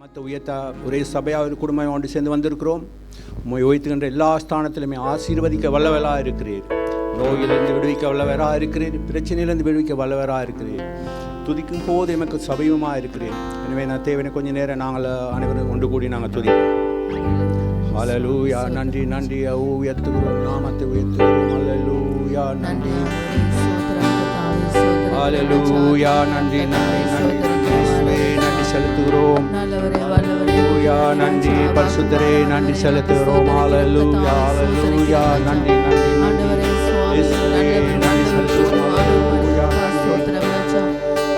நாமத்தை உயர்த்த ஒரே சபையாக ஒரு குடும்பம் ஒன்று சேர்ந்து வந்திருக்கிறோம். உம்மை உயர்த்துகின்ற எல்லா ஸ்தானத்திலுமே ஆசீர்வதிக்க வல்லவராக இருக்கிறீர். நோயிலிருந்து விடுவிக்க வல்லவராக இருக்கிறீர். பிரச்சனையிலிருந்து விடுவிக்க வல்லவராக இருக்கிறீர். துதிக்கும் போது எமக்கு சபையுமாக இருக்கிறேன். எனவே நான் தேவையான கொஞ்சம் நேரம் நாங்கள் அனைவரும் ஒன்று கூடி நாங்கள் துதிப்போம். ஹல்லேலூயா, நன்றி நன்றி, உயர்த்துகிறோம், நாமத்தை உயர்த்துகிறோம். ஹல்லேலூயா, நன்றி. ஹல்லேலூயா, நன்றி நன்றி நன்றி இயேசுவே, நன்றி செலுத்துகிறோம். ஹல்லேலூயா, நன்றி பரிசுத்தரே, நன்றி செலுத்துகிறோம். ஹல்லேலூயா, ஹல்லேலூயா, நன்றி நன்றி நன்றி இயேசுவே, நன்றி செலுத்துகிறோம். ஹல்லேலூயா,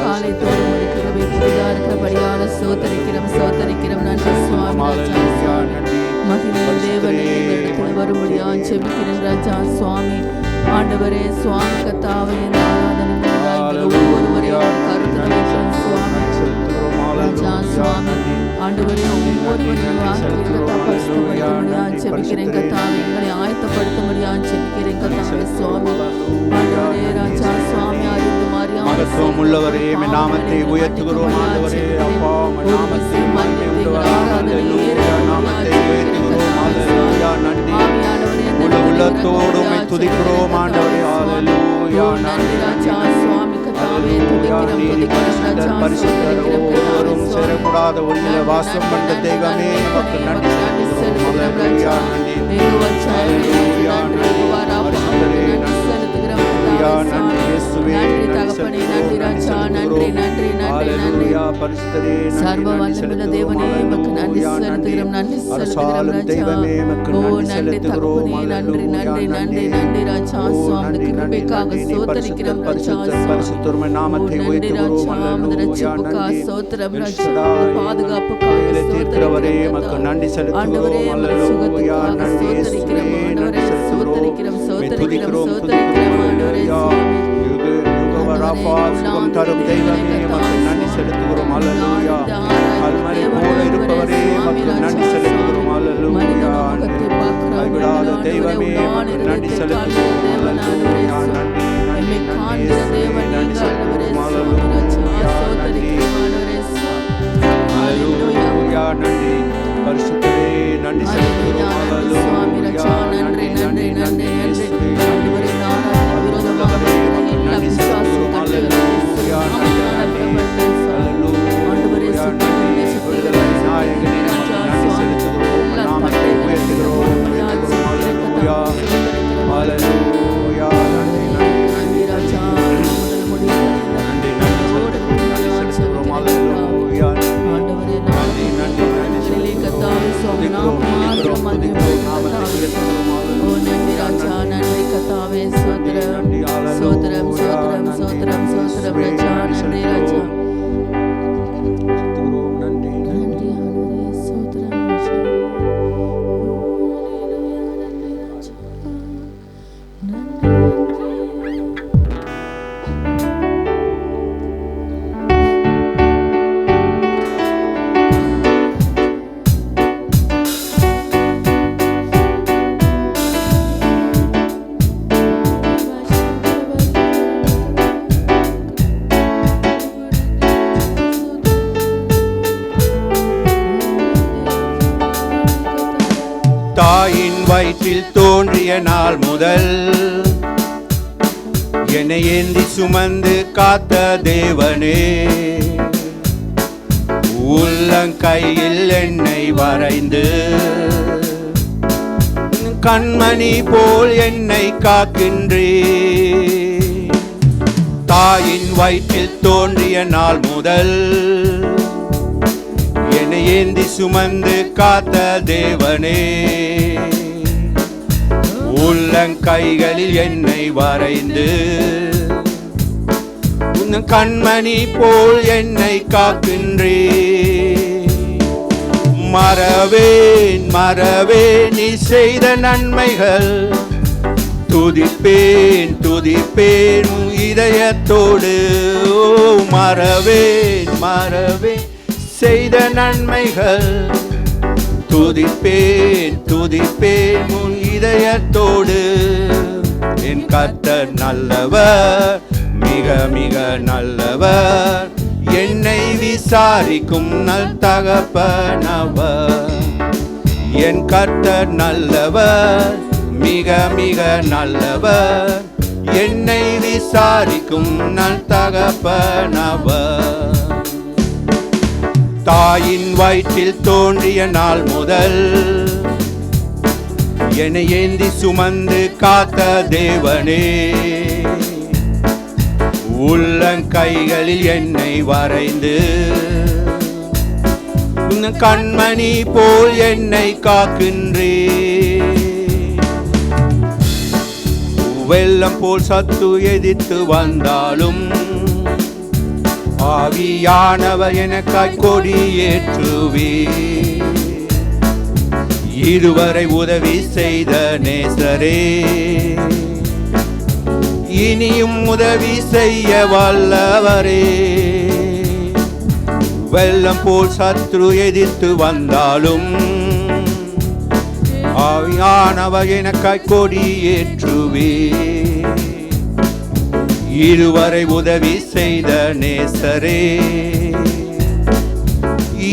காலை தோறும் இருக்கிற இருக்கிறபடியான சோதரிக்கிறோம் சோதரிக்கிறோம். நன்றி சுவாமி, மகிமை தேவனே, எங்களிடத்தில் வரும்படியா ஜெபிக்கிறேன் ராஜா. சுவாமி ஆண்டவரே, சுவாமி கர்த்தாவே, ஒவ்வொருவரையும் கருத்து சுவாமி ராஜா. சுவாமி ஆண்டவரே, ஒவ்வொருவரையும் ஆசீர்வதிக்கப்படும்படியா ஜெபிக்கிறேன் கர்த்தாவே. எங்களை ஆயத்தப்படுத்தும்படியா ஜெபிக்கிறேன் கர்த்தாவே. சுவாமி ஆண்டவரே ராஜா, சுவாமி அறிந்து மகத்துவம் உள்ளவரே, நாமத்தை உயர்த்துகிறோம். ஆண்டவரே அப்பா, நாமத்தை நன்றி உள்ளத்தோடு துதிக்கிறோம். ஆண்டவரே ஹல்லேலூயா, நன்றி பரிசுத்தர் ஒருவரும் சேரக்கூடாத ஒளியில வாசம் பண்ண தெய்வமே, நமக்கு நன்றி செலுத்துகிறோம். ஹல்லேலூயா, நன்றி ஹல்லேலூயா, நன்றி இயேசுவே, நன்றி நன்றி ராஜா, நன்றி நன்றி நன்றி நன்றி சர்வ வல்லமையுள்ள தேவனே, உமக்கு நன்றி செலுத்துகிறோம். நன்றி செலுத்துகிறோம் தெய்வமே, உமக்கு நன்றி செலுத்துகிறோம். நன்றி நன்றி நன்றி நன்றி ராஜா. சுவாமி கிருபைக்காக ஸ்தோத்திரிக்கிறோம் ராஜா. பரிசுத்தர் நாமத்தை உயர்த்துகிறோம். ஹல்லேலூயா, நன்றி சோத்திரம் ராஜா. பாதுகாப்புக்காக ஸ்தோத்திரவரே, உமக்கு நன்றி செலுத்துகிறோம். ஹல்லேலூயா, நன்றி இயேசுவே, நன்றி செலுத்துகிறோம். சோத்திரிக்கிறோம் சோத்திரிக்கிறோம். சுகம் தரும் தெய்வமே, மக்கள் நன்றி செலுத்துகிறோம். ஹல்லேலூயா, கல்மலை போல இருப்பவரே, மக்கள் நன்றி செலுத்துகிறோம். ஹல்லேலூயா, கைவிடாத தெய்வமே, மக்கள் நன்றி செலுத்துகிறோம். ஹல்லேலூயா, நன்றி நன்றி நன்றி நன்றி செலுத்துகிறோம். ஹல்லேலூயா, நன்றி ஹல்லேலூயா, நன்றி பரிசுத்தரே, நன்றி செலுத்துகிறோம். ஹல்லேலூயா, நன்றி நன்றி நன்றி தாயின் வயிற்றில் தோன்றிய நாள் முதல் என்னை ஏந்தி சுமந்து காத்த தேவனே, உள்ளங்கையில் என்னை வரைந்து கண்மணி போல் என்னை காக்கின்றே. தாயின் வயிற்றில் தோன்றிய நாள் முதல் என்னை ஏந்தி சுமந்து காத்த தேவனே, உள்ளங்கைகளில் என்னை வரைந்து உன் கண்மணி போல் என்னை காக்கின்றே. மறவேன் மறவேன் நீ செய்த நன்மைகள், துதிப்பேன் துதிப்பேன் இதயத்தோடு. மறவேன் மறவேன் செய்த நன்மைகள், துதிப்பேன் துதிப்பேன் உன் இதயத்தோடு. என் கர்த்தர் நல்லவர், மிக மிக நல்லவர், என்னை விசாரிக்கும் நல் தகப்பனவர். என் கர்த்தர் நல்லவர், மிக மிக நல்லவர். என்னை விசாரிக்கும் நல் தகப்பனவர். தாயின் வயிற்றில் தோன்றிய நாள் முதல் என்னை ஏந்தி சுமந்து காத்த தேவனே, உள்ளங்கைகளில் என்னை வரைந்து கண்மணி போல் என்னை காக்கின்றே. வெள்ளம் போல் சத்து எதிர்த்து வந்தாலும் ஆவியானவர் எனக்காய் கொடியேற்றுவே. இதுவரை உதவி செய்த நேசரே, இனியும் உதவி செய்ய வல்லவரே. வெள்ளம் போல் சத்ரு எதிர்த்து வந்தாலும் ஆவியானவர் எனக்காய் கொடியேற்றுவே. இதுவரை உதவி செய்த நேசரே,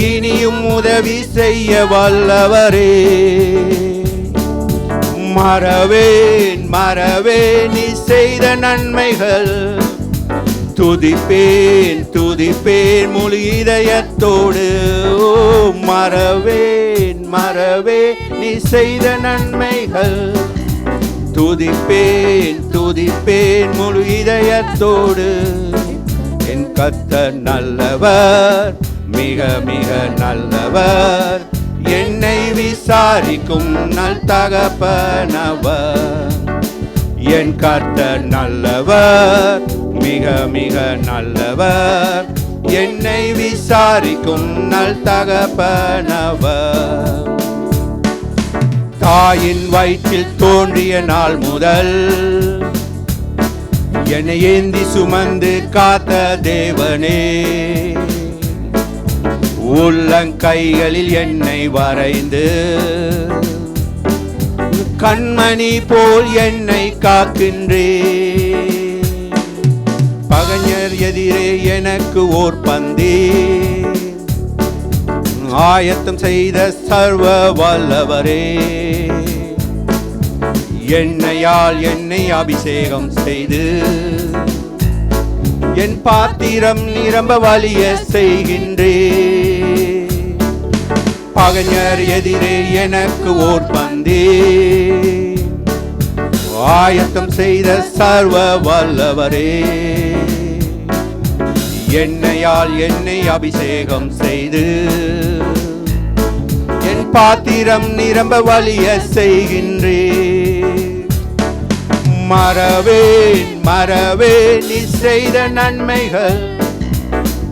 இனியும் உதவி செய்ய வல்லவரே. மறவேன் மறவேன் நீ செய்த நன்மைகள், துதிப்பேன் துதிப்பேன் முழு இதயத்தோடு. ஓ மறவேன் மறவேன் நீ செய்த நன்மைகள், துதிப்பேன் துதிப்பேன் முழு இதயத்தோடு. என் கர்த்தர் நல்லவர், மிக மிக நல்லவர். என்னை விசாரிக்கும் நல் தகப்பனவர். என் கர்த்தர் நல்லவர், மிக மிக நல்லவர். என்னை விசாரிக்கும் நல் தகப்பனவர். தாயின் வயிற்றில் தோன்றிய நாள் முதல் என்னை ஏந்தி சுமந்து காத்த தேவனே, உள்ளங்கைகளில் என்னை வரைந்து கண்மணி போல் என்னை காக்கின்றே. பகைஞர் எதிரே எனக்கு ஓர் பந்தி ஆயத்தம் செய்த சர்வ வல்லவரே, எண்ணெயால் என்னை அபிஷேகம் செய்து என் பாத்திரம் நிரம்ப வழிய செய்கின்றே. பகைஞர் எதிரே எனக்கு ஓர் பந்தி ஆயத்தம் செய்த சர்வ வல்லவரே, எண்ணெயால் என்னை அபிஷேகம் செய்து என் பாத்திரம் நிரம்ப வழிய செய்கின்றே. மறவேன் மறவேன் நீ செய்த நன்மைகள்,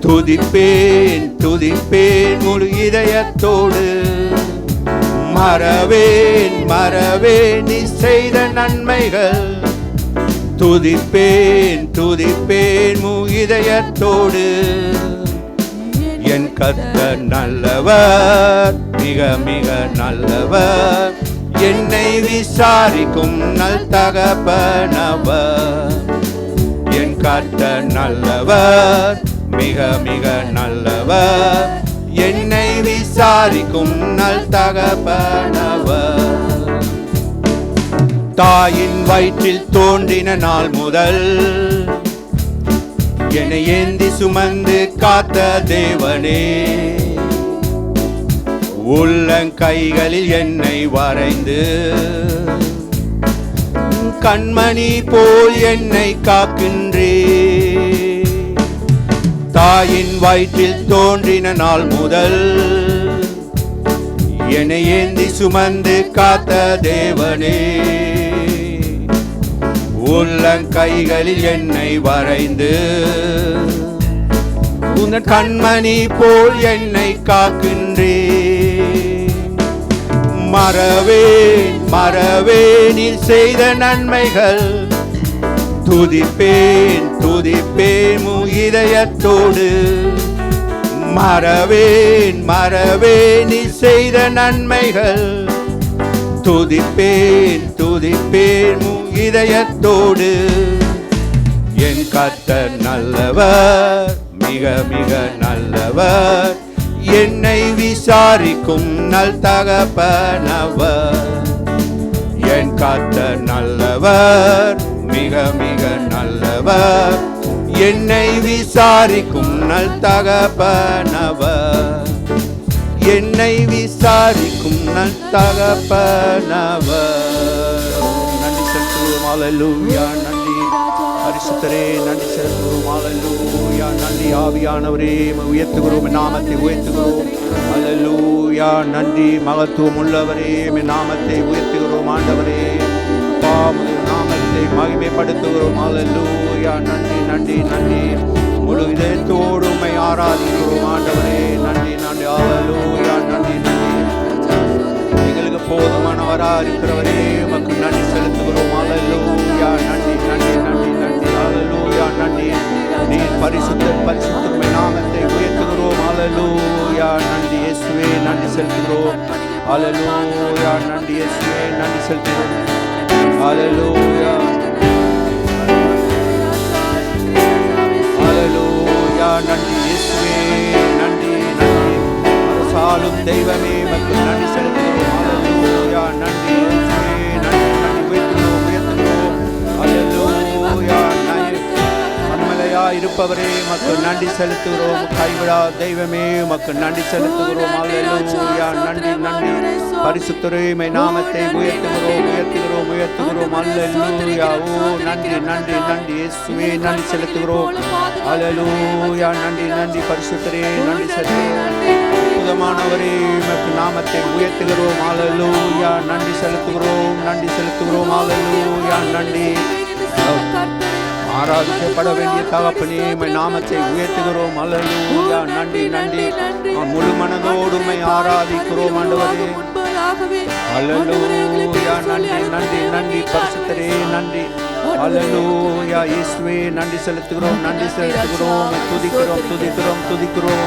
துதிப்பேன் துதிப்பேன் முழு இதயத்தோடு. மறவேன் மறவேன் நீ செய்த நன்மைகள், துதிப்பேன் துதிப்பேன் முழு இதயத்தோடு. என் கர்த்தர் நல்லவர், மிக மிக நல்லவர். என்னை விசாரிக்கும் நல் தகப்பனவர். என் கர்த்தர் நல்லவர், மிக மிக நல்லவர். என்னை விசாரிக்கும் நல் தகப்பனவர். தாயின் வயிற்றில் தோன்றின நாள் முதல் என்னை ஏந்தி சுமந்து காத்த தேவனே, உள்ளங்கைகளில் என்னை வரைந்து கண்மணி போல் என்னை காக்கின்றே. தாயின் வயிற்றில் தோன்றின நாள் முதல் என்னை ஏந்தி சுமந்து காத்த தேவனே, உள்ளங்கைகளில் என்னை வரைந்து உன் கண்மணி போல் என்னை காக்கின்றே. மறவேன் மறவேன் நீ செய்த நன்மைகள், துதிப்பேன் துதிப்பேன் முழு இதயத்தோடு. மறவேன் மறவேன் நீ செய்த நன்மைகள், துதிப்பேன் துதிப்பேன் முழு இதயத்தோடு. என் கர்த்தர் நல்லவர், மிக மிக நல்லவர், என்னை விசாரிக்கும் நல் தகப்பனவர். என் கர்த்தர் நல்லவர், மிக மிக நல்லவர், என்னை விசாரிக்கும் நல் தகப்பனவர். என்னை விசாரிக்கும் நல் தகப்பனவர். நன்றி செலுத்துவோம். அல்லேலூயா. நன்றி பரிசுத்தரே, நன்றி செலுத்துவோம். அல்லேலூயா. நன்றி ஆவியானவரே, உயர்த்துகிறோம், நாமத்தை உயர்த்துகிறோம். அல்லேலூயா. நன்றி மகத்துவம் உள்ளவரே, நாமத்தை உயர்த்துகிறோம். ஆண்டவரே, நாமத்தை மகிமைப்படுத்துகிறோம். அல்லேலூயா. நன்றி நன்றி நன்றி. முழு இதயத்தோடு உம்மை ஆராதிக்கிறோம். ஆண்டவரே, நன்றி நன்றி. அல்லேலூயா. நன்றி நன்றி. எங்களுக்கு போதுமானவரா இருக்கிறவரே, உமக்கு நன்றி செலுத்துகிறோம். அல்லேலூயா. நன்றி நன்றி நன்றி நன்றி. அல்லேலூயா. நன்றி. நீர் பரிசுத்தர், பரிசுத்தர், நாமத்தை உயர்த்துகிறோம். அல்லேலூயா. நன்றி இயேசுவே, நன்றி செலுத்துகிறோம். அல்லேலூயா. நன்றி இயேசுவே, நன்றி செலுத்துகிறோம். அல்லேலூயா. அல்லேலூயா. நன்றி இயேசுவே, நன்றி நன்றி. அரசாளும் தெய்வமே, உமக்கு நன்றி செலுத்துகிறோம். அல்லேலூயா. நன்றி இயேசுவே, நன்றி நன்றி. உயர்த்துகிறோம், உயர்த்துகிறோம். அல்லேலூயா. அன்மலையா இருப்பவரே, உமக்கு நன்றி செலுத்துகிறோம். கைவிடா தெய்வமே, உமக்கு நன்றி செலுத்துகிறோம். அல்லேலூயா. நன்றி நன்றி. பரிசுத்தரே, உம்மை நாமத்தை உயர்த்துகிறோம், உயர்த்துகிறோம், உயர்த்துகிறோம். அல்லேலூயா. ஓ நன்றி நன்றி நன்றி இயேசுவே, நன்றி செலுத்துகிறோம். அல்லேலூயா. நன்றி நன்றி. பரிசுத்தரே, நன்றி செலுத்துகிறோம். அற்புதமானவரே, உமக்கு நாமத்தை உயர்த்துகிறோம். அல்லேலூயா. நன்றி செலுத்துகிறோம், நன்றி செலுத்துகிறோம். அல்லேலூயா. நன்றி. ஆராதிக்கப்பட வேண்டிய தகப்பனே, உம்மை நாமத்தை உயர்த்துகிறோம். அல்லேலூயா. நன்றி நன்றி. முழு மனதோடு உம்மை ஆராதிக்கிறோம். ஆண்டவரே, அல்லேலூயா. நன்றி நன்றி நன்றி. பரிசுத்தரே, நன்றி. அல்லேலூயா. இயேசுவே, நன்றி செலுத்துகிறோம், நன்றி செலுத்துகிறோம். துதிக்கிறோம், துதிக்கிறோம், துதிக்கிறோம்.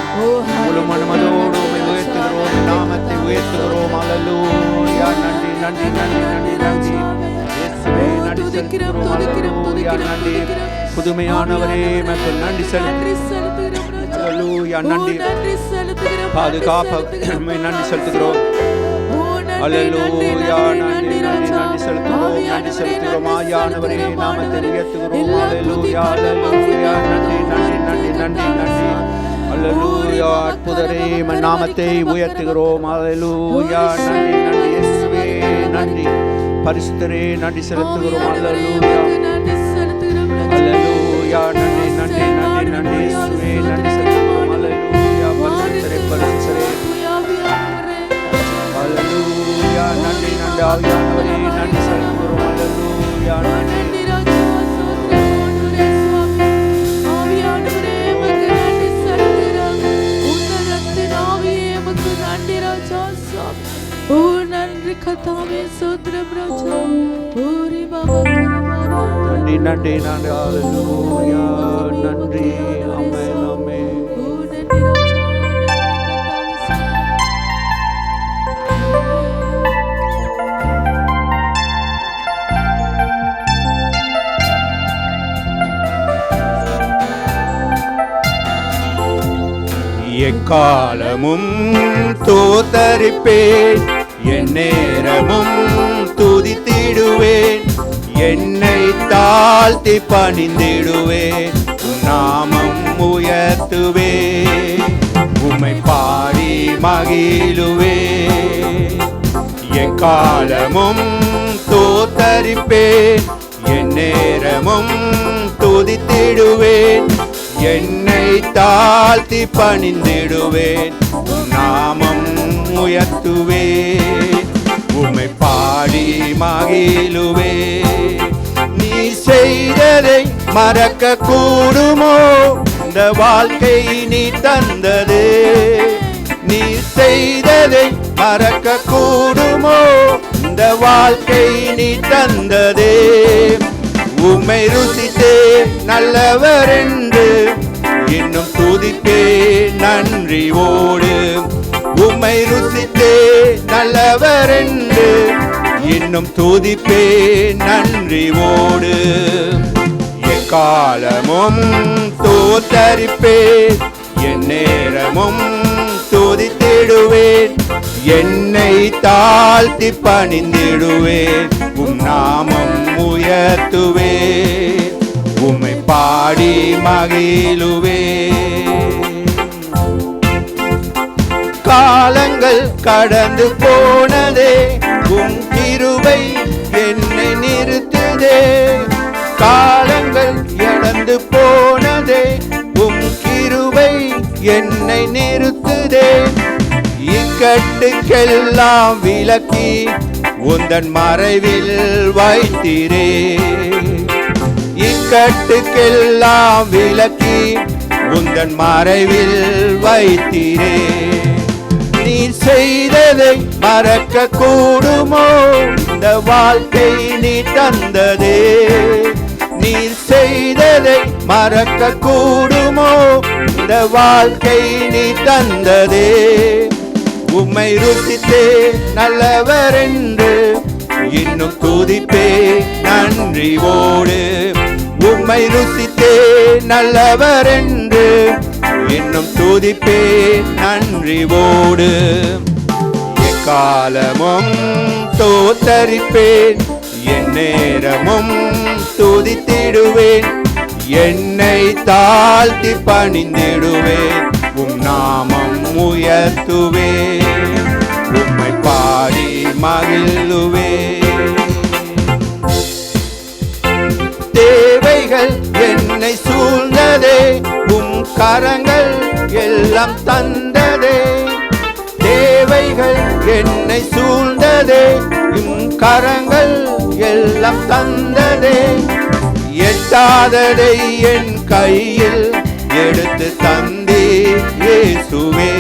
முழு மனதோடு உம்மை உயர்த்துகிறோம், நாமத்தை உயர்த்துகிறோம். அல்லேலூயா. நன்றி நன்றி நன்றி நன்றி நன்றி. இயேசுவே, நன்றி செலுத்துகிறோம். அல்லேலூயா. நன்றி. புதுமையானவரே, உமக்கு நன்றி செலுத்துகிறோம். அல்லேலூயா. நன்றி. பாதுகாப்பு நன்றி செலுத்துகிறோம். அல்லேலூயா. நன்றி நன்றி நன்றி செலுத்துகிறோம், நன்றி செலுத்துகிறோம். ஆயானவரே, நாமத்தை உயர்த்துகிறோம். அல்லேலூயா. அல்லேலூயா. நன்றி நன்றி நன்றி நன்றி நன்றி. அல்லேலூயா. அற்புதரே, நாமத்தை உயர்த்துகிறோம். அல்லேலூயா. நன்றி நன்றி இயேசுவே, நன்றி. பரிசுத்தரே, நன்றி செலுத்துகிறோம். அல்லேலூயா. அல்லேலூயா. நன்றி நன்றி நன்றி நன்றி இயேசுவே, நன்றி செலுத்துகிறோம். அல்லேலூயா. பரிசுத்தரே, பரிசுத்தரே. அல்லேலூயா. நன்றி நன்றி. ஆவியானவரே, நன்றி செலுத்துகிறோம். அல்லேலூயா. நன்றி. ஓ நன்றி கர்த்தாவே, ஸ்தோத்திரம் ராஜா. ஓரி பாபா நன்றி நன்றி நன்றி. அல்லேலூயா. நன்றி. ஆமென் ஆமென். ஓ நன்றி ராஜா. எக்காலமும் தோத்தரிப்பேன், என் நேரமும் துதித்திடுவேன். என்னை தாழ்த்தி பணிந்திடுவேன், நாமம் உயர்த்துவேன். உம்மை பாடி மகிழுவேன். எக்காலமும் தோத்தரிப்பேன், என் நேரமும் துதித்திடுவேன். என்னை தாழ்த்தி பணிந்திடுவேன், நாமம் உயர்த்துவேன். உம்மை பாடி மகிழுவேன். நீ செய்ததை மறக்க கூடுமோ? இந்த வாழ்க்கை நீ தந்தது. நீ செய்ததை மறக்க கூடுமோ? இந்த வாழ்க்கை நீ தந்தது. உம்மை ருசித்தே நல்லவர் என்று இன்னும் துதிப்பே நன்றியோடு. உம்மை ருசித்தே நல்லவர் என்று இன்னும் துதிப்பே நன்றியோடு. எக்காலமும் தோத்தரிப்பேன், என் நேரமும் துதித்திடுவேன், என்னை தாழ்த்தி பணிந்திடுவேன், உம் நாமம் உயர்த்துவேன், உம்மை பாடி மகிழுவேன். காலங்கள் கடந்து போனதே, உம் கிருபை என்னை நிறுத்துதே. காலங்கள் இழந்து போனதே, உம் கிருபை என்னை நிறுத்துதே. இக்கட்டுக்கெல்லாம் விலக்கி உந்தன் மறைவில் வைத்தீரே. இக்கட்டுக்கெல்லாம் விலக்கி உந்தன் மறைவில் வைத்தீரே. நீ செய்ததை மறக்க கூடுமோ, இந்த வாழ்க்கை நீ தந்ததே. நீ செய்ததை மறக்க கூடுமோ, இந்த வாழ்க்கை நீ தந்ததே. உம்மை ருசித்தே நல்லவர் என்று இன்னும் துதிப்பே நன்றியோடு. உம்மை ருசித்தே நல்லவர் என்று இன்னும் துதிப்பே நன்றியோடு. எக்காலமும் தோத்தரிப்பேன், என் நேரமும் துதித்திடுவேன், என்னை தாழ்த்தி பணிந்திடுவேன், உம் நாமம் உயர்த்துவேன், உம்மை பாடி மகிழுவேன். தேவைகள் என்னை சூழ்ந்ததே, உம் கரங்கள் எல்லாம் தந்ததே. தேவைகள் என்னை சூழ்ந்ததே, உம் கரங்கள் எல்லாம் தந்ததே. எட்டாததை என் கையில் எடுத்து தந்தீர் இயேசுவே.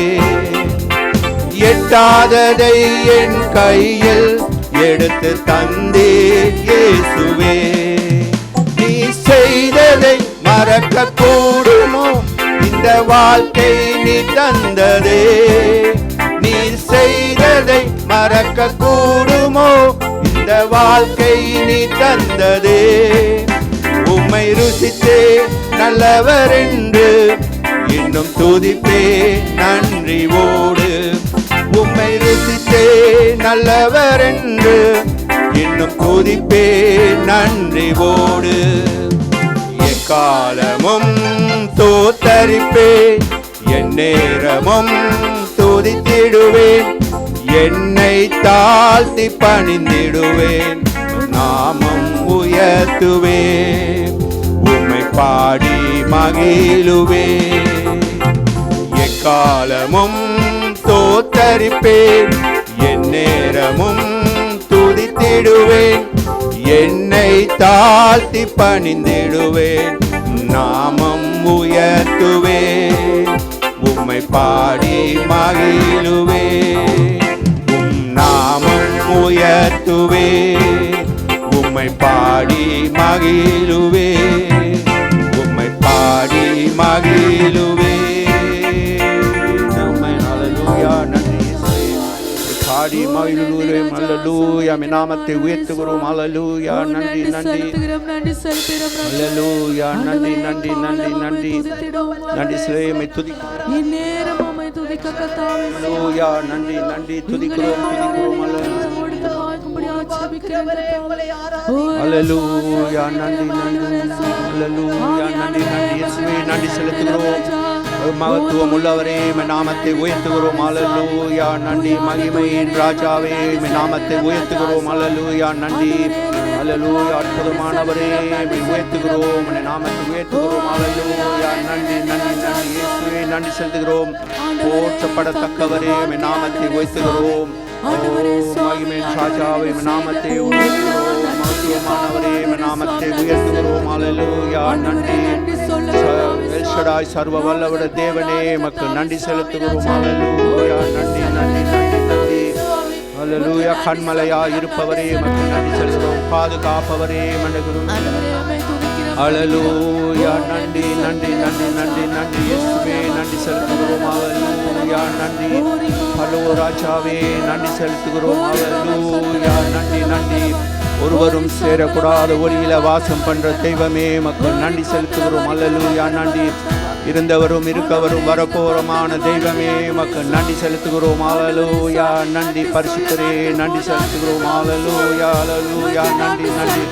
எட்டாததை என் கையில் எடுத்து தந்தீர் இயேசுவே. நீ செய்ததை மறக்க கூடுமோ, இந்த வாழ்க்கை நீ தந்ததே. நீ செய்ததை மறக்க கூடுமோ, இந்த வாழ்க்கை நீ தந்ததே. உம்மை ருசித்தே நல்லவர் என்று இன்னும் துதிப்பே நன்றியோடு. உம்மை ருசித்தே நல்லவர் என்று இன்னும் துதிப்பே நன்றியோடு. எக்காலமும் தோத்தரிப்பேன், என் நேரமும் துதித்திடுவேன், என்னை தாழ்த்தி பணிந்திடுவேன், நாமம் உயர்த்துவேன், உம்மை பாடி மகிழுவேன். எக்காலமும் தோத்தரிப்பேன், என் நேரமும் துதித்திடுவேன், என்னை தாழ்த்தி பணிந்திடுவேன், நாமம் உயர்த்துவேன், உம்மை பாடி மகிழுவேன், உம் நாமம் உயர்த்துவேன், உம்மை பாடி மகிழுவேன், உம்மை பாடி மகிழுவேன். ஹல்லேலூயா, நன்றி பாடி மகிழுவேன். ஹல்லேலூயா, உம்மை நாமத்தை உயர்த்துகிறோம். ஹல்லேலூயா, நன்றி நன்றி. ஹல்லேலூயா, நன்றி நன்றி நன்றி நன்றி நன்றி. சிலையை துதிக்கிறோம். ஹல்லேலூயா, நன்றி நன்றி துதிக்கிறோம் துதிக்கிறோம். ஹல்லேலூயா, நன்றி நன்றி. ஹல்லேலூயா, நன்றி நன்றி. இயேசுவே நன்றி செலுத்துகிறோம். மகத்துவம் உள்ளவரே, நாமத்தை உயர்த்துகிறோம். ஹல்லேலூயா, நன்றி. மகிமையின் ராஜாவே, நாமத்தை உயர்த்துகிறோம். ஹல்லேலூயா, நன்றி. ஹல்லேலூயா, அற்புதமானவரே, உயர்த்துகிறோம், நாமத்தை உயர்த்துகிறோம். ஹல்லேலூயா, நன்றி நன்றி நன்றி. இயேசுவே நன்றி செலுத்துகிறோம். போற்றப்படத்தக்கவரே, நாமத்தை உயர்த்துகிறோம். மகிமையின் ராஜாவே, நாமத்தை உயர்த்துகிறோம். மகத்துவமானவரே, நாமத்தை உயர்த்துகிறோம். ஹல்லேலூயா, நன்றி. எல் ஷடாய், சர்வ வல்லவட தேவனே, மக்கு நன்றி செலுத்துகிறோம். ஹல்லேலூயா, நன்றி நன்றி நன்றி நன்றி. ஹல்லேலூயா, கண்மலையா இருப்பவரே, மக்கு நன்றி செலுத்துகிறோம். பாதுகாப்பவரே, மன்னிக்கிறோம். ஹல்லேலூயா, நன்றி நன்றி நன்றி நன்றி நன்றி. இயேசுவே நன்றி செலுத்துகிறோம். ஹல்லேலூயா, நன்றி. ஹலோ ராஜாவே, நன்றி செலுத்துகிறோம். ஹல்லேலூயா, நன்றி நன்றி. ஒருவரும் சேரக்கூடாத ஒளியில வாசம் பண்ற தெய்வமே, மக்கள் நன்றி செலுத்துகிறோம். ஹல்லேலூயா, நன்றி. இருந்தவரும் இருக்கவரும் வரப்போறமான தெய்வமே உமக்கு நன்றி செலுத்துகிறோம். ஹல்லேலூயா. நன்றி பரிசுத்தரே, நன்றி செலுத்துகிறோம். ஹல்லேலூயா, ஹல்லேலூயா. நன்றி நன்றி.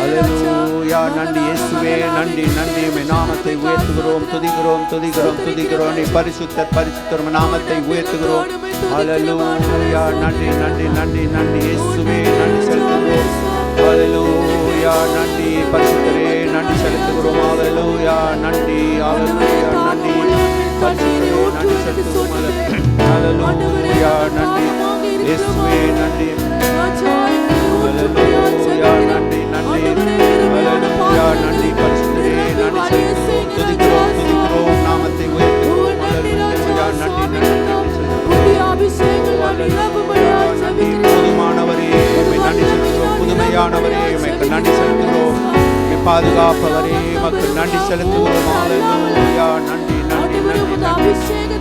ஹல்லேலூயா. நன்றி இயேசுவே, நன்றி நன்றி. உம்முடைய நாமத்தை உயர்த்துகிறோம், துதிக்கிறோம் துதிக்கிறோம் துதிக்கிறோம். நீ பரிசுத்தர் பரிசுத்தர் நாமத்தை உயர்த்துகிறோம். ஹல்லேலூயா. நன்றி நன்றி நன்றி நன்றி இயேசுவே, நன்றி செலுத்துகிறோம். ஹல்லேலூயா. நன்றி பரிசுத்தரே, நன்றி செலுத்துகிறோம். ஹல்லேலூயா. நன்றி ஹல்லேலூயா. நன்றி பரிசுத்தரே, நன்றி செலுத்துகிறோம். ஹல்லேலூயா. நன்றி இயேசுவே, நன்றி. ஹல்லேலூயா. நன்றி நன்றி. ஹல்லேலூயா. நன்றி பரிசுத்தரே, நன்றி செலுத்துகிறோம். துதிக்கிறோம் துதிக்கிறோம், நாமத்தை உயர்த்துகிறோம். ஹல்லேலூயா. நன்றி நன்றி நன்றி போதுமானவரே உம்மை நன்றி செலுத்துகிறோம். புதுமையானவரே உமக்கு நன்றி செலுத்துகிறோம். பாதுகாப்பவரே உமக்கு நன்றி செலுத்துகிறோம். ஹல்லேலூயா. நன்றி நன்றி நன்றி நன்றி.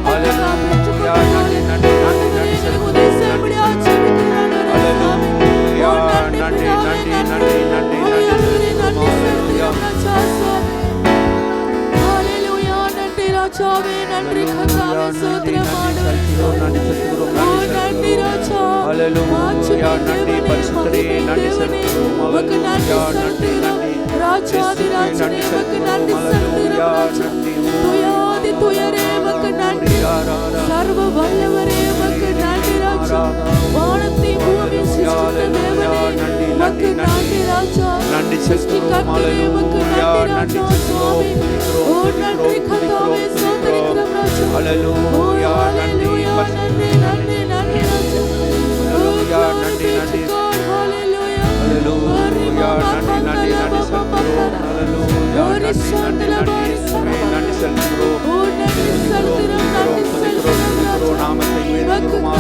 ஹல்லேலூயா. நன்றி நன்றி நன்றி நன்றி செலுத்துகிறோம். ஹல்லேலூயா. நன்றி நன்றி நன்றி நன்றி நன்றி செலுத்துகிறோம். ஹல்லேலூயா. ஹல்லேலூயா. நன்றி ராஜாவே, நன்றி கர்த்தாவே, ஸ்தோத்திரம் ஆண்டவரே. நன்றி ராஜா. ஹல்லேலூயா. நன்றி பரிசுத்தரே, நன்றி செலுத்துகிறோம். ஹல்லேலூயா. நன்றி நன்றி ராஜாதி ராஜனே உமக்கு நன்றி செலுத்துகிறோம். துயாதி துயரே உமக்கு நன்றி. சர்வ வல்லவரே உமக்கு நன்றி ராஜா. வானத்தை பூமி சிருஷ்டித்த தேவனே உமக்கு நன்றி ராஜா. நன்றி சிருஷ்டிகர்த்தாவே உமக்கு நன்றி ராஜா. சுவாமி ஓ நன்றி கர்த்தாவே, ஸ்தோத்திரிக்கிறோம் ராஜா. ஹல்லேலூயா. நன்றி நன்றி நன்றி நன்றி ராஜா. ஹல்லேலூயா. நன்றி நன்றி. ஹல்லேலூயா. ஹல்லேலூயா. நன்றி நன்றி நன்றி செலுத்துகிறோம். ஹல்லேலூயா. நன்றி நன்றி நன்றி இயேசுவே, நன்றி செலுத்துகிறோம். துதிக்கிறோம் நாமத்தை உயர்த்துகிறோம்.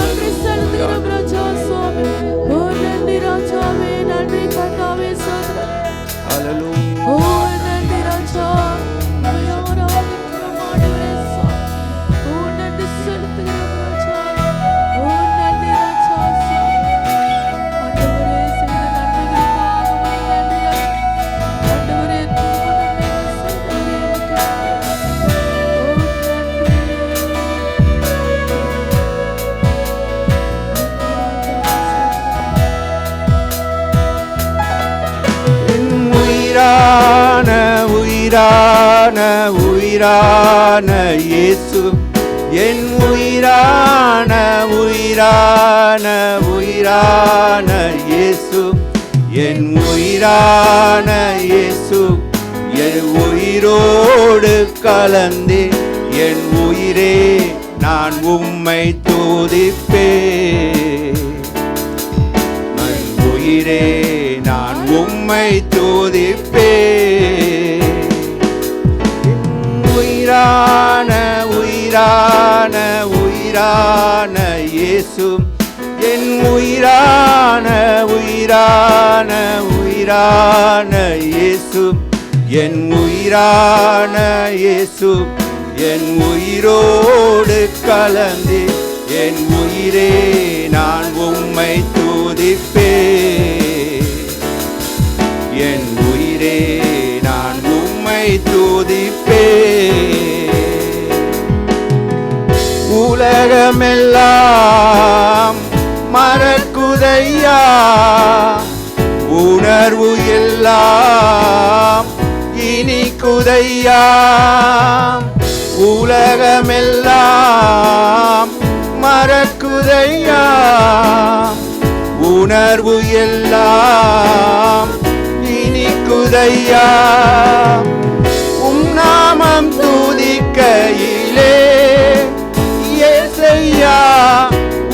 ஹல்லேலூயா. உயிரான உயிரான இயேசு, என் உயிரான உயிரான உயிரான இயேசு, என் உயிரான இயேசு, என் உயிரோடு கலந்து என் உயிரே நான் உம்மை துதிப்பேன். என் உயிரே நான் உம்மை துதிப்பேன். உயிரான உயிரான உயிரான இயேசு, என் உயிரான உயிரான உயிரான இயேசு, என் உயிரான இயேசு, என் உயிரோடு கலந்து என் உயிரே நான் உம்மை துதிப்பேன். என் உயிரே நான் உம்மை துதிப்பேன். உலகமெல்லாம் மறக்குதையா, உணர்வு எல்லாம் இனிக்குதையா. உலகமெல்லாம் மறக்குதையா, உணர்வு எல்லாம் இனிக்குதையா. உம் நாமம் துதிக்கையிலே இயேசையா,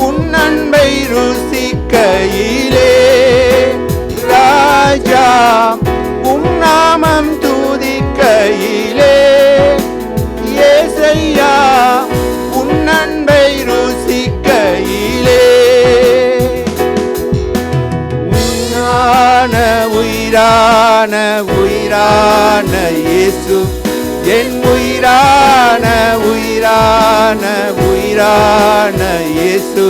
உன் அன்பை ருசிக்கையிலே ராஜா, உம் நாமம் துதிக்கையிலே இயேசையா, உன் அன்பை ருசிக்கையிலே உயிரான உயிரான இயேசு, என் உயிரான உயிரான உயிரான இயேசு,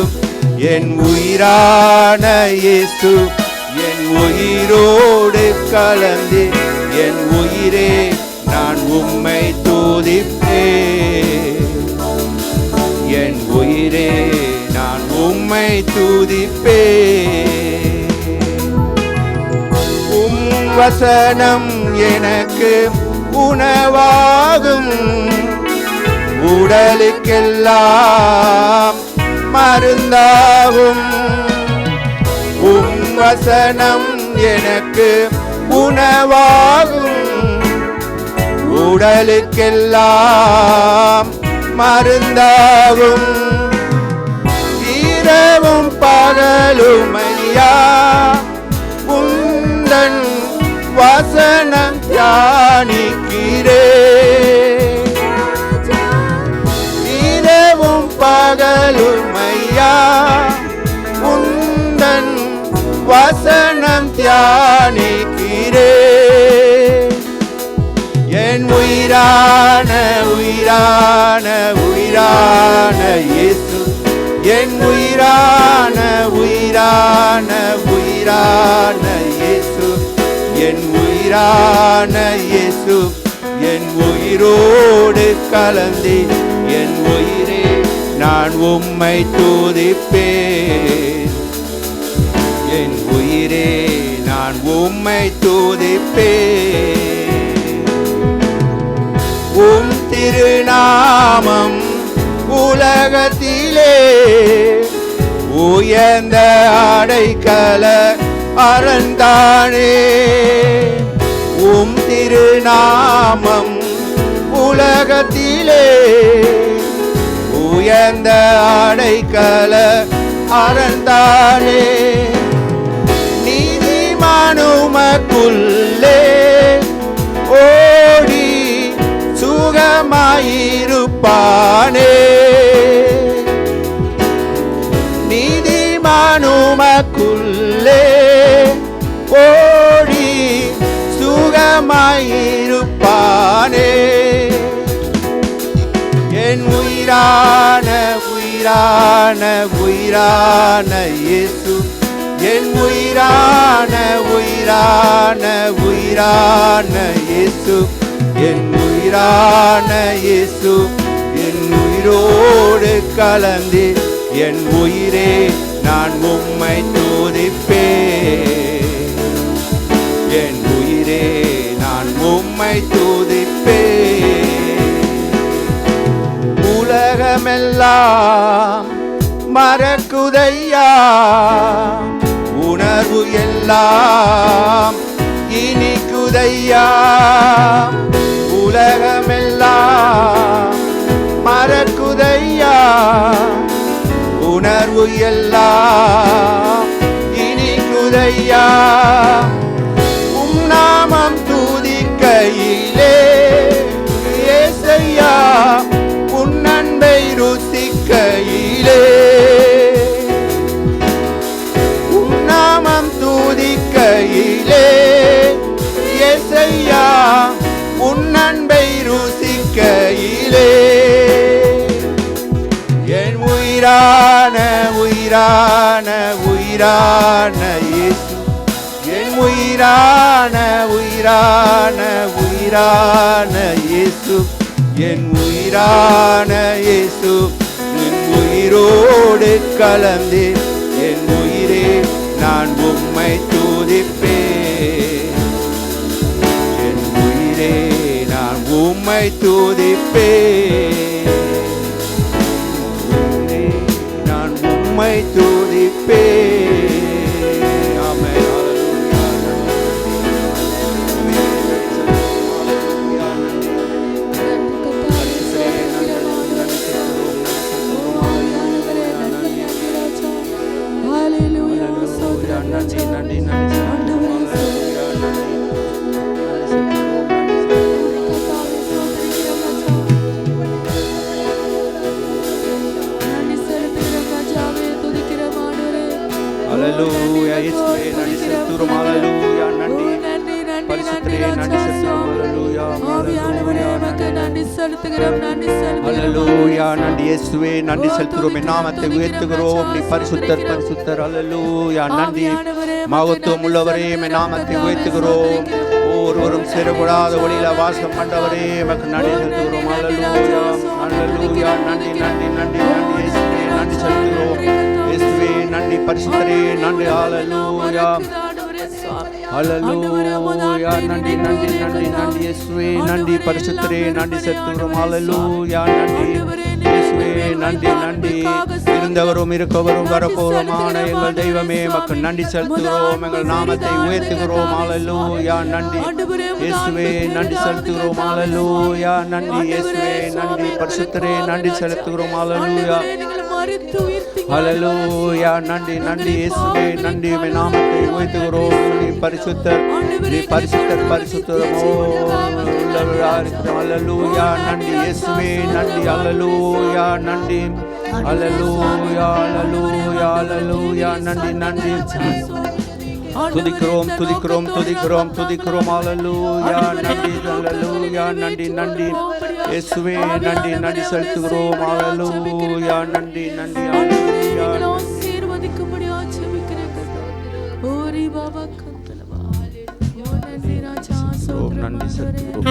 என் உயிரான இயேசு, என் உயிரோடு கலந்து என் உயிரே நான் உம்மை துதிப்பேன். என் உயிரே நான் உம்மை துதிப்பேன். உம் வசனம் எனக்கு உணவாகும், உடலுக்கெல்லாம் மருந்தாகும். உம் வசனம் எனக்கு உணவாகும், உடலுக்கெல்லாம் மருந்தாகும். இரவும் பகலும் ஐயா உந்தன் வசனம் தியானிக்கிறேன். இரவும் பகலும் ஐயா உந்தன் வசனம் தியானிக்கிறேன். என் உயிரான உயிரான உயிரான இயேசு, என் உயிரான உயிரான உயிரான இயேசு, என் உயிரான இயேசு, என் உயிரோடு கலந்து என் உயிரே நான் உம்மை துதிப்பேன். என் உயிரே நான் உம்மை துதிப்பேன். உம் திருநாமம் உலகத்திலே உயர்ந்த அடைக்கல அரண்தானே. உம் திருநாமம் உலகத்திலே உயர்ந்த அடைக்கல அரண்தானே. நீதிமானுமக்குள்ளே ஓடி சுகமாயிருப்பானே. நீதிமானுமக்குள்ளே ஓடி சுகமாயிருப்பானே. என் உயிரான உயிரான உயிரான இயேசு, என் உயிரான உயிரான உயிரான இயேசு, என் உயிரான இயேசு, என் உயிரோடு கலந்து என் உயிரே நான் உம்மை துதிப்பேன். என் உயிரே நான் உம்மை துதிப்பேன். உலகமெல்லாம் மறக்குதையா, உணர்வு எல்லாம் இனிக்குதையா. உலகமெல்லாம் மறக்குதையா, உணர்வு எல்லாம் இனிக்குதையா. உம் நாமம் துதிக்கையிலே ஏசையா, உன் அன்பை ருசிக்கையிலே. உம் நாமம் துதிக்கையிலே ஏசையா, உன் அன்பை ருசிக்கையிலே. என் உயிரான உயிரான உயிரான இயேசு, என் உயிரான உயிரான உயிரான இயேசு, என் உயிரான இயேசு, என் உயிரோடு கலந்து என் உயிரே நான் உம்மை துதிப்பேன். என் உயிரே நான் உம்மை துதிப்பேன். நான் உம்மை துதிப்பேன். ஆமென். ஹalleluya இயேசுவே நன்றி செலுத்துகிறோம். ஹalleluya நன்றி பரிசுத்தரே நன்றி செலுத்துகிறோம். ஹalleluya ஆவியானவரே உமக்கு நன்றி செலுத்துகிறோம். நன்றி செலுத்துகிறோம். ஹalleluya நன்றி இயேசுவே நன்றி செலுத்துகிறோம். உம்முடைய நாமத்தை உயர்த்துகிறோம். நீ பரிசுத்தர் பரிசுத்தர். ஹalleluya நன்றி மகத்துவம் உள்ளவரே உம்முடைய நாமத்தை உயர்த்துகிறோம். ஒருவரும் சேரக்கூடாத ஒளியில வாசம் பண்ணவரே எமக்கு நன்றி செலுத்துகிறோம். அல்லேலூயா அல்லேலூயா. நன்றி நன்றி நன்றி நன்றி இயேசுவே, நன்றி செலுத்துகிறோம் இயேசுவே. நன்றி பரிசுத்தரே, நன்றி. அல்லேலூயா அல்லேலூயா. நன்றி நன்றி நன்றி நன்றி இயேசுவே, நன்றி பரிசுத்தரே, நன்றி செலுத்துகிறோம். அல்லேலூயா. நன்றி இயேசுவே, நன்றி நன்றி. இருந்தவரும் இருக்கவரும் வரப்போருமான எங்கள் தெய்வமே எமக்கு நன்றி செலுத்துகிறோம். எங்கள் நாமத்தை உயர்த்துகிறோம். அல்லேலூயா. நன்றி இயேசுவே, நன்றி செலுத்துகிறோம். அல்லேலூயா. நன்றி இயேசுவே, நன்றி பரிசுத்தரே, நன்றி செலுத்துகிறோம். அல்லேலூயா அல்லேலூயா. நன்றி நன்றி இயேசுவே, நன்றி உம்மை நாமத்தை உயர்த்துகிறோம். நீ பரிசுத்தர், நீ பரிசுத்தர், பரிசுத்தரமோ உள்ளவராக இருக்கிறோம். அல்லேலூயா. நன்றி இயேசுவே, நன்றி. அல்லேலூயா. நன்றி. அல்லேலூயா அல்லேலூயா அல்லேலூயா. நன்றி நன்றி. துதிக்கிறோம் துதிக்கிறோம் துதிக்கிறோம் துதிக்கிறோம். அல்லேலூயா. நன்றி. அல்லேலூயா. நன்றி நன்றி இயேசுவே, நன்றி நன்றி செலுத்துகிறோம். அல்லேலூயா. நன்றி நன்றி. அல்லேலூயா. நன்றி செலுத்துகிறோம்.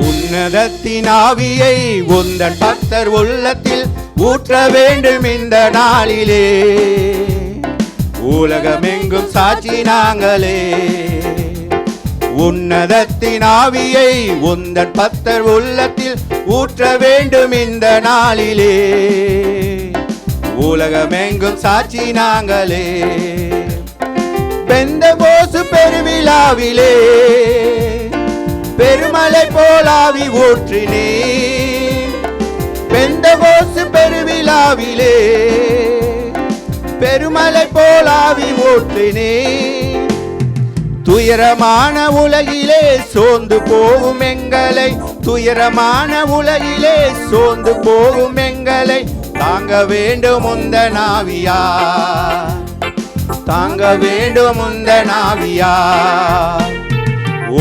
உன்னதத்தின் ஆவியை உந்தன் பக்தர் உள்ளத்தில் ஊற்ற வேண்டும் இந்த நாளிலே. உலகமெங்கும் சாட்சி நாங்களே. உன்னதத்தின் ஆவியை உந்தன் பக்தர் உள்ளத்தில் ஊற்ற வேண்டும் இந்த நாளிலே. உலகமெங்கும் சாட்சி நாங்களே. பெந்தகோஸ்து பெருவிழாவிலே பெருமலை போலாவி ஊற்றினே. பெந்தகோஸ்து பெருவிழாவிலே பெருமலை போலாவி ஊற்றினே. துயரமான உலகிலே சோர்ந்து போகும் எங்களை, துயரமான உலகிலே சோர்ந்து போகும் எங்களை தாங்க வேண்டும் உந்தன் ஆவியார், தாங்க வேண்டும் உந்தன் ஆவியார்.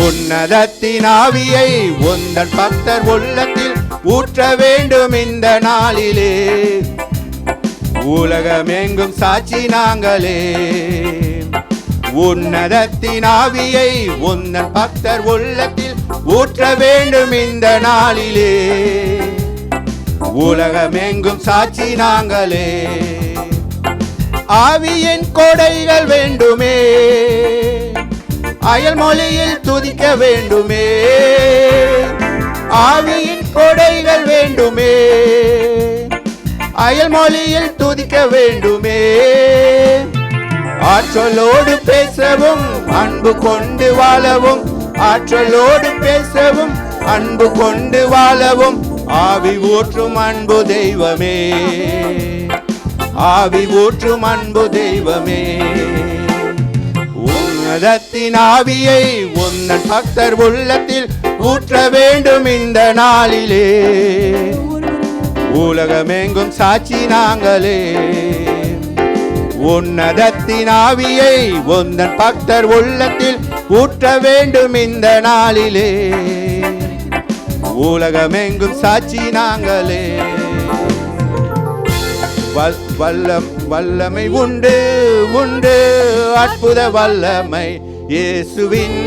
உன்னதத்தின் ஆவியை உந்தன் பக்தர் உள்ளத்தில் ஊற்ற வேண்டும் இந்த நாளிலே. உலகமெங்கும் சாட்சி நாங்களே. உன்னதத்தின் ஆவியை உந்தன் பக்தர் உள்ளத்தில் ஊற்ற வேண்டும் இந்த நாளிலே. உலகமெங்கும் சாட்சி நாங்களே. ஆவியின் கொடைகள் வேண்டுமே, அயல் மொழியில் துதிக்க வேண்டுமே. ஆவியின் கொடைகள் வேண்டுமே, அயல் மொழியில் துதிக்க வேண்டுமே. ஆற்றலோடு பேசவும் அன்பு கொண்டு வாழவும், ஆற்றலோடு பேசவும் அன்பு கொண்டு வாழவும் ஆவி ஊற்றும் அன்பு தெய்வமே, ஆவி ஊற்றும் அன்பு தெய்வமே. உன்னதத்தின் ஆவியை உந்தன் பக்தர் உள்ளத்தில் ஊற்ற வேண்டும் இந்த நாளிலே. உலகமெங்கும் சாட்சி நாங்களே. உன்னதத்தின் ஆவியை உந்தன் பக்தர் உள்ளத்தில் ஊற்ற வேண்டும் இந்த நாளிலே. உலகமெங்கும் சாட்சி நாங்களே. வல்லமை உண்டு உண்டு, அற்புத வல்லமை இயேசுவின்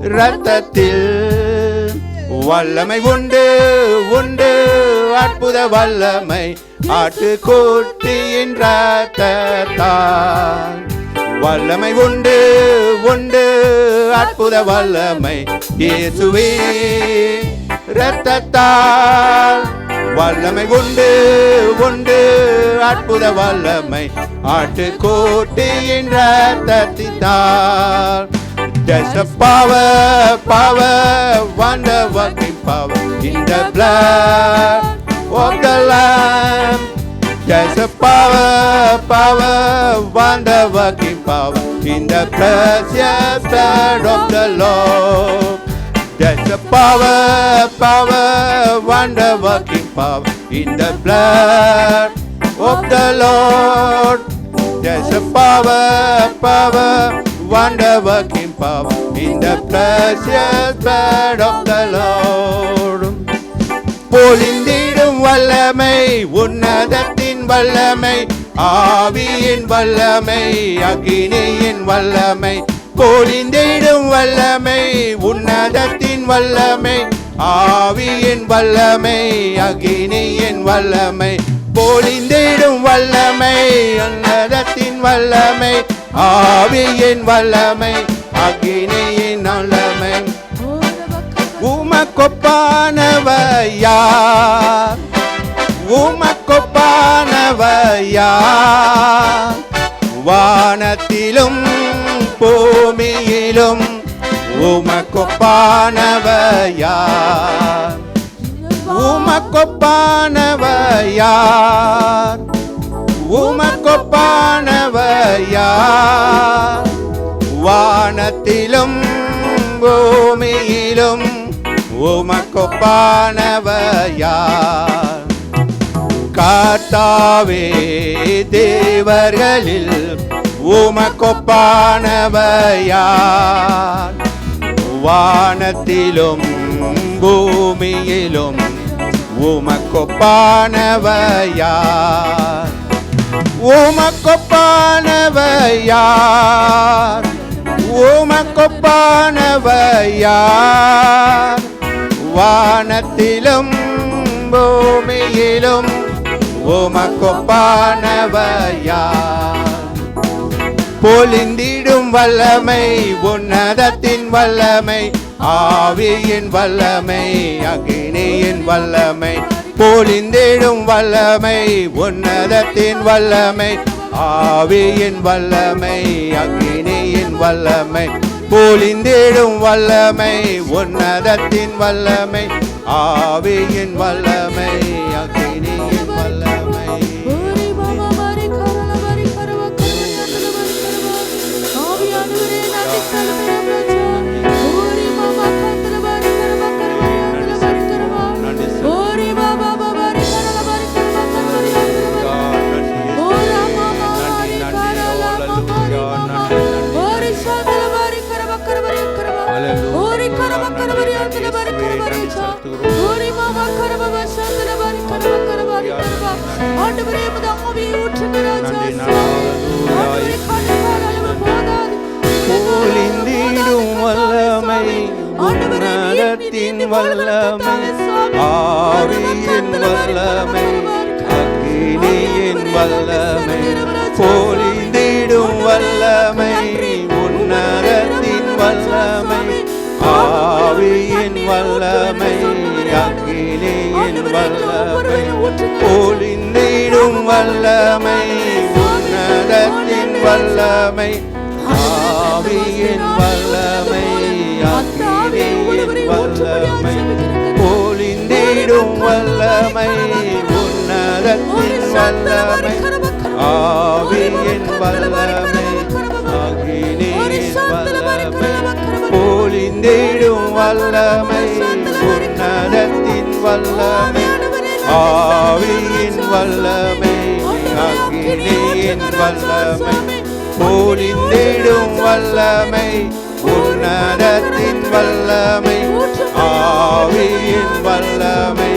இரத்தத்தில். வல்லமை உண்டு உண்டு, அற்புத வல்லமை ஆட்டுக்குட்டியின் இரத்தத்தால். வல்லமை உண்டு உண்டு, அற்புத வல்லமை இயேசுவின் இரத்தத்தால். வல்லமை உண்டு உண்டு, அற்புத வல்லமை ஆட்டுக்குட்டியின் இரத்தத்தால். There's a power, power, wonder working power in the blood of the Lamb. There's a power, power, wonder working power in the precious blood of the Lord. There's a power, power, wonder working power in the blood of the Lord. There's a power, power, wonder working power in the precious blood of the Lord. பொழிந்திடும் வல்லமை, உன்னதத்தின் வல்லமை, ஆவியின் வல்லமை, அக்கினியின் வல்லமை, பொழிந்திடும் வல்லமை, உன்னதத்தின் வல்லமை, ஆவியின் வல்லமை, அக்கினியின் வல்லமை, பொழிந்திடும் வல்லமை, உன்னதத்தின் வல்லமை, ஆவியின் வல்லமை, அக்கினியின் வல்லமை. உமக்கொப்பானவர் யார்? உமக்கொப்பானவர் யார்? வானத்திலும் பூமியிலும் உமக்கொப்பானவர் யார்? உமக்கொப்பானவர் யார்? உமக்கொப்பானவர் யார்? வானத்திலும் பூமியிலும் உமக்கொப்பானவர் யார்? கர்த்தாவே, தேவர்களில் உமக்கொப்பானவர் யார்? வானத்திலும் பூமியிலும் உமக்கொப்பானவர் யார்? உமக்கொப்பானவர் யார்? உமக்கொப்பானவர் யார்? வானத்திலும் பூமியிலும் உமக்கொப்பானவர் யார்? பொழிந்திடும் வல்லமை, உன்னதத்தின் வல்லமை, ஆவியின் வல்லமை, அக்கினியின் வல்லமை, பொழிந்திடும் வல்லமை, உன்னதத்தின் வல்லமை, ஆவியின் வல்லமை, அக்கினியின் வல்லமை, பொழிந்திடும் வல்லமை, உன்னதத்தின் வல்லமை, ஆவியின் வல்லமை, அக்கினியின் வல்லமை. பொழிந்திடும் வல்லமை, உன்னதத்தின் வல்லமை, ஆவியின் வல்லமை, அக்கினியின் வல்லமை, பொழிந்திடும் வல்லமை, உன்னதத்தின் வல்லமை, ஆவியின் வல்லமை, அக்கினியின் வல்லமை, பொழிந்திடும் வல்லமை, உன்னதத்தின் வல்லமை, ஆவியின் வல்லமை, அக்கினியின் வல்லமை, பொழிந்திடும் வல்லமை, உன்னதத்தின் வல்லமை, ஆவியின் வல்லமை, அக்கினியின் வல்லமை, பொழிந்திடும் வல்லமை, உன்னதத்தின் வல்லமை, ஆவியின் வல்லமை, அக்கினியின் வல்லமை, பொழிந்திடும் வல்லமை, உன்னதத்தின் வல்லமை, ஆவியின் வல்லமை,